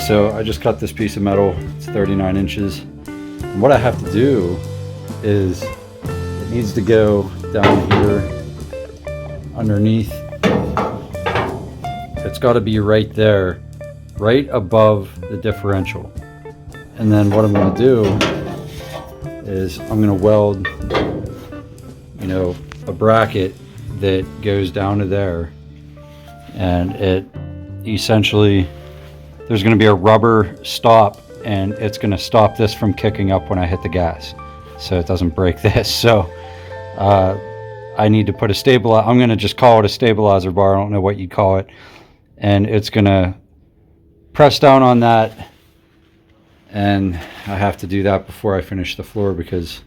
so I just cut this piece of metal. It's 39 inches. And what I have to do is it needs to go down here underneath. It's got to be right there, right above the differential. And then what I'm going to do is I'm going to weld, you know, a bracket that goes down to there, and it essentially, there's going to be a rubber stop, and it's going to stop this from kicking up when I hit the gas, so it doesn't break this. So I need to put a stabilizer. I'm going to just call it a stabilizer bar. I don't know what you'd call it. And it's going to press down on that, and I have to do that before I finish the floor because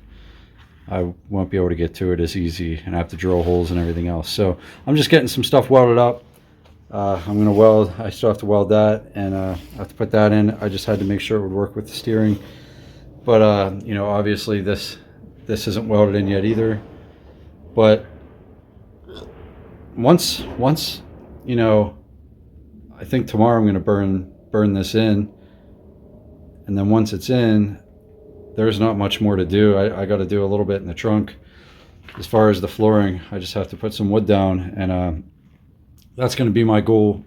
I won't be able to get to it as easy, and I have to drill holes and everything else. So I'm just getting some stuff welded up. I'm going to weld. I still have to weld that, and I have to put that in. I just had to make sure it would work with the steering. But you know, obviously this isn't welded in yet either. But once you know, I think tomorrow I'm going to burn this in, and then once it's in, there's not much more to do. I got to do a little bit in the trunk. As far as the flooring, I just have to put some wood down, and that's going to be my goal,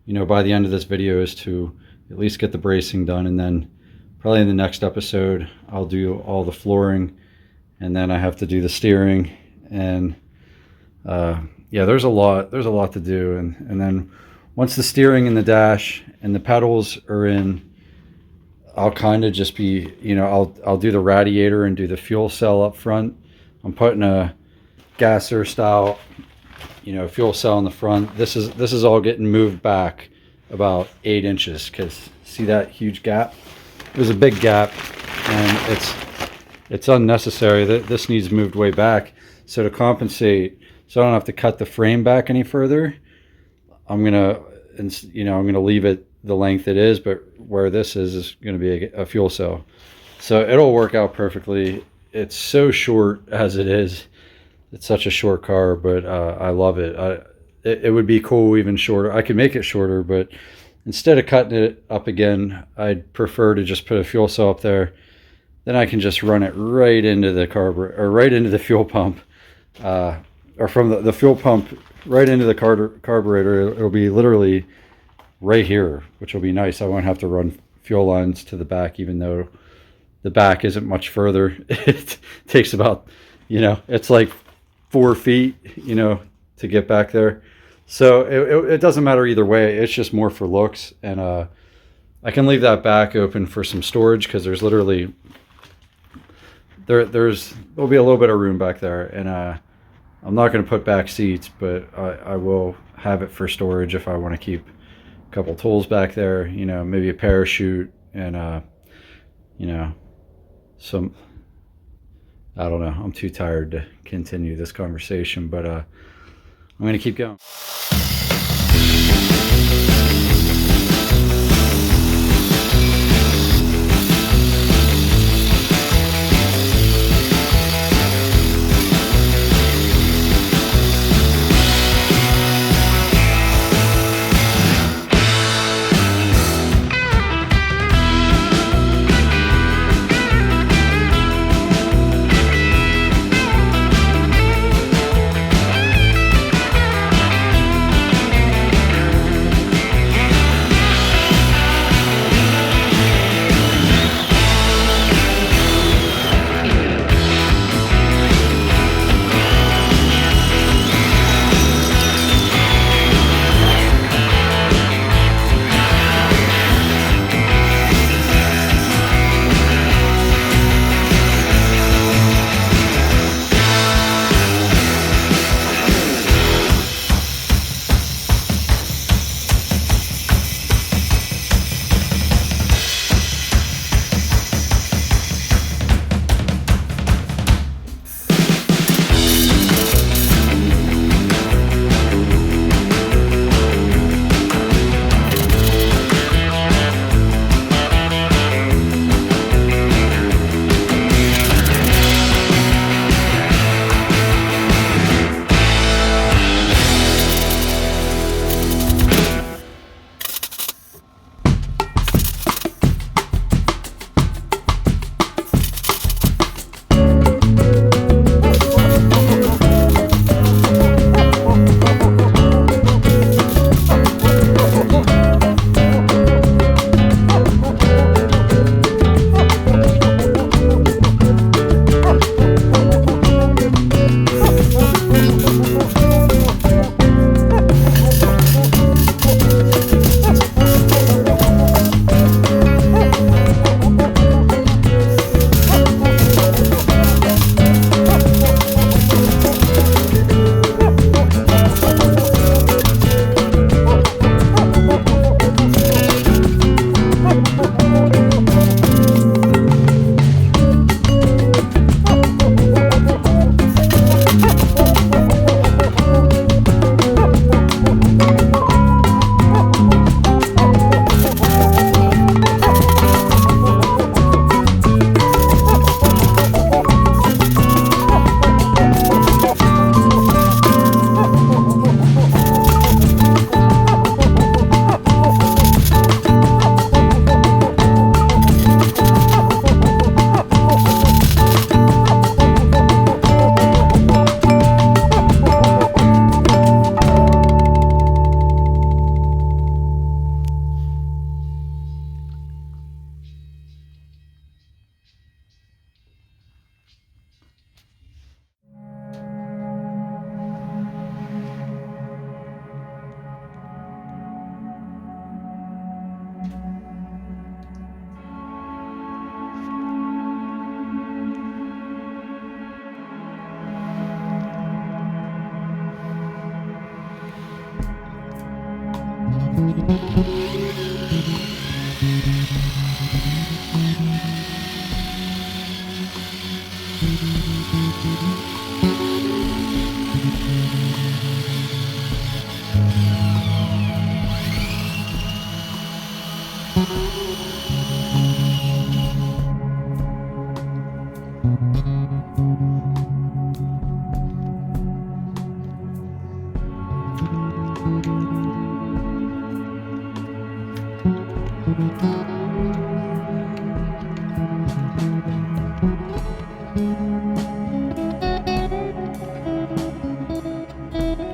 you know, by the end of this video, is to at least get the bracing done, and then probably in the next episode I'll do all the flooring, and then I have to do the steering, and yeah, there's a lot to do, and then once the steering and the dash and the pedals are in, I'll kind of just be, you know, I'll do the radiator and do the fuel cell up front. I'm putting a gasser style, you know, fuel cell in the front. This is all getting moved back about 8 inches, because see that huge gap? There's a big gap, and it's unnecessary. This needs moved way back. So to compensate, so I don't have to cut the frame back any further, I'm gonna leave it the length it is, but where this is going to be a fuel cell. So it'll work out perfectly. It's so short as it is. It's such a short car, but I love it. It would be cool even shorter. I could make it shorter, but instead of cutting it up again, I'd prefer to just put a fuel cell up there. Then I can just run it right into the carburetor, or right into the fuel pump, or from the fuel pump right into the carburetor. It'll be literally right here, which will be nice. I won't have to run fuel lines to the back, even though the back isn't much further. It takes about, you know, it's like 4 feet, you know, to get back there. So it doesn't matter either way. It's just more for looks, and I can leave that back open for some storage, because there's literally there'll be a little bit of room back there, and I'm not going to put back seats, but I will have it for storage if I want to keep a couple tools back there, you know, maybe a parachute, and you know, some, I don't know, I'm too tired to continue this conversation, but I'm going to keep going.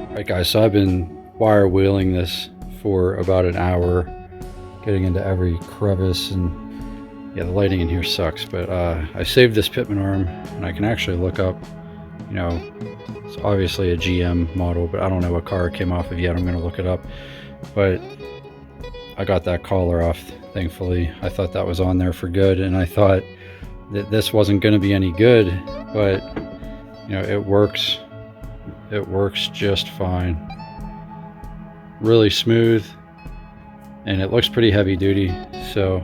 Alright guys, so I've been wire wheeling this for about an hour, getting into every crevice, and yeah, the lighting in here sucks, but I saved this pitman arm, and I can actually look up, you know, it's obviously a GM model, but I don't know what car it came off of yet. I'm going to look it up, but I got that collar off, thankfully. I thought that was on there for good, and I thought that this wasn't going to be any good, but you know, it works just fine. Really smooth, and it looks pretty heavy duty. So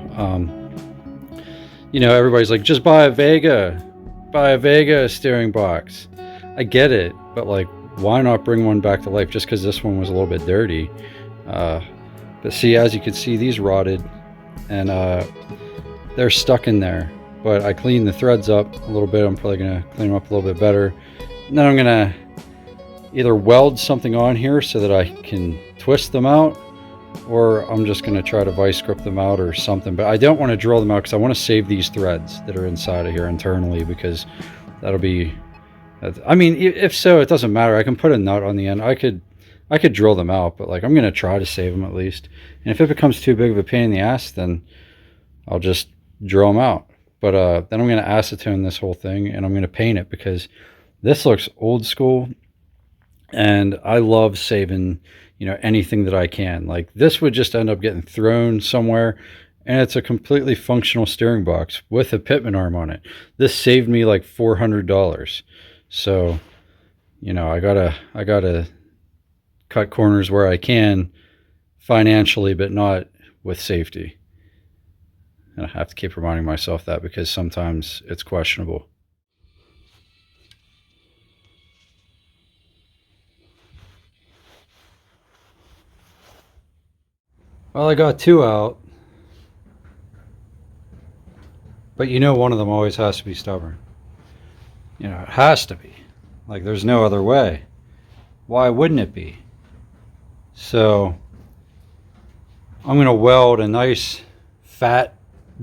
you know, everybody's like, just buy a Vega steering box. I get it, but like, why not bring one back to life just because this one was a little bit dirty? But see, as you can see, these rotted, and they're stuck in there. But I cleaned the threads up a little bit. I'm probably gonna clean them up a little bit better, and then I'm gonna either weld something on here so that I can twist them out, or I'm just going to try to vice grip them out or something. But I don't want to drill them out because I want to save these threads that are inside of here internally, because that'll be, I mean, if so, it doesn't matter. I can put a nut on the end. I could drill them out, but like, I'm going to try to save them at least. And if it becomes too big of a pain in the ass, then I'll just drill them out. But then I'm going to acetone this whole thing, and I'm going to paint it, because this looks old school. And I love saving, you know, anything that I can. Like, this would just end up getting thrown somewhere, and it's a completely functional steering box with a pitman arm on it. This saved me like $400. So, you know, I gotta cut corners where I can financially, but not with safety. And I have to keep reminding myself that, because sometimes it's questionable. Well, I got two out, but you know, one of them always has to be stubborn. You know, it has to be. Like, there's no other way. Why wouldn't it be? So I'm going to weld a nice fat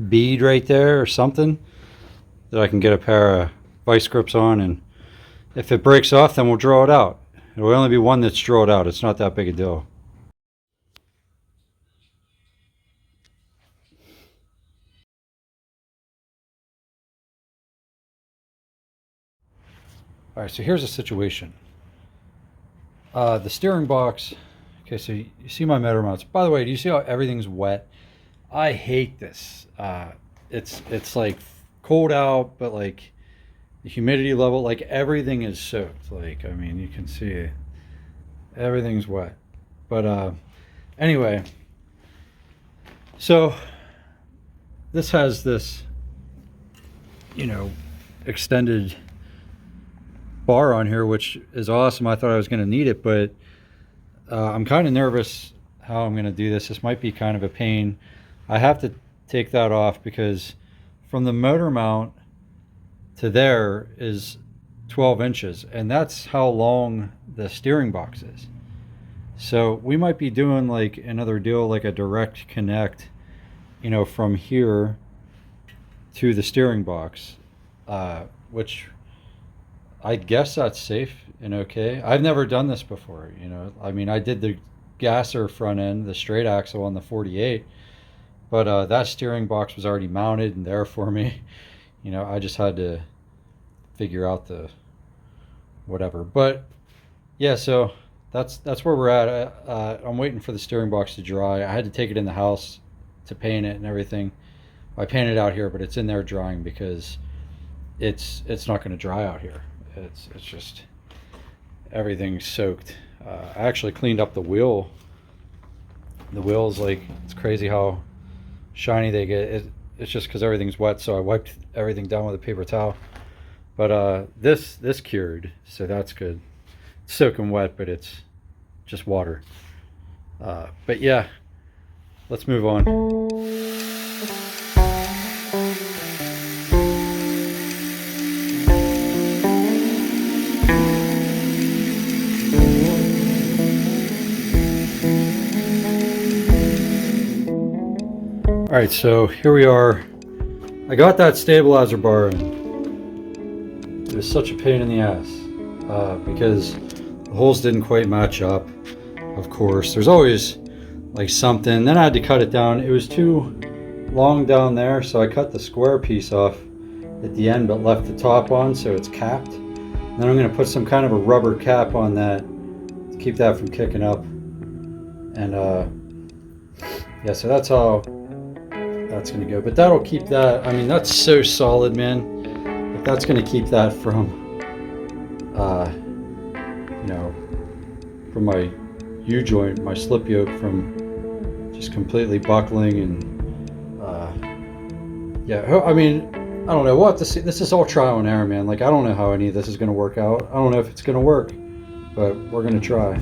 bead right there or something that I can get a pair of vice grips on, and if it breaks off, then we'll draw it out. It'll only be one that's drawn out. It's not that big a deal. All right, so here's the situation. The steering box. Okay, so you see my motor mounts. By the way, do you see how everything's wet? I hate this. It's like cold out, but like the humidity level, like everything is soaked. Like, I mean, you can see everything's wet. But anyway, so this has this, you know, extended bar on here, which is awesome. I thought I was going to need it, but I'm kind of nervous how I'm going to do this. This might be kind of a pain. I have to take that off, because from the motor mount to there is 12 inches, and that's how long the steering box is. So we might be doing like another deal, like a direct connect, you know, from here to the steering box, which I guess that's safe and okay. I've never done this before, you know. I mean, I did the gasser front end, the straight axle on the 48, but that steering box was already mounted and there for me. You know, I just had to figure out the whatever. But yeah, so that's where we're at. I'm waiting for the steering box to dry. I had to take it in the house to paint it and everything. I painted out here, but it's in there drying, because it's not going to dry out here. It's just everything's soaked. I actually cleaned up the wheel The wheels, like, it's crazy how shiny they get. It's just because everything's wet, so I wiped everything down with a paper towel. But this cured, so that's good. It's soaking wet, but it's just water. But yeah, let's move on. All right, so here we are. I got that stabilizer bar in. It was such a pain in the ass because the holes didn't quite match up. Of course, there's always like something. Then I had to cut it down. It was too long down there, so I cut the square piece off at the end but left the top on so it's capped. Then I'm going to put some kind of a rubber cap on that to keep that from kicking up. And yeah, so that's how that's going to go. But that'll keep that, I mean, that's so solid, man. But that's going to keep that from you know, from my U-joint, my slip yoke, from just completely buckling. And yeah, I mean, I don't know. We'll have to see. This is all trial and error, man. Like, I don't know how any of this is going to work out. I don't know if it's going to work, but we're going to try.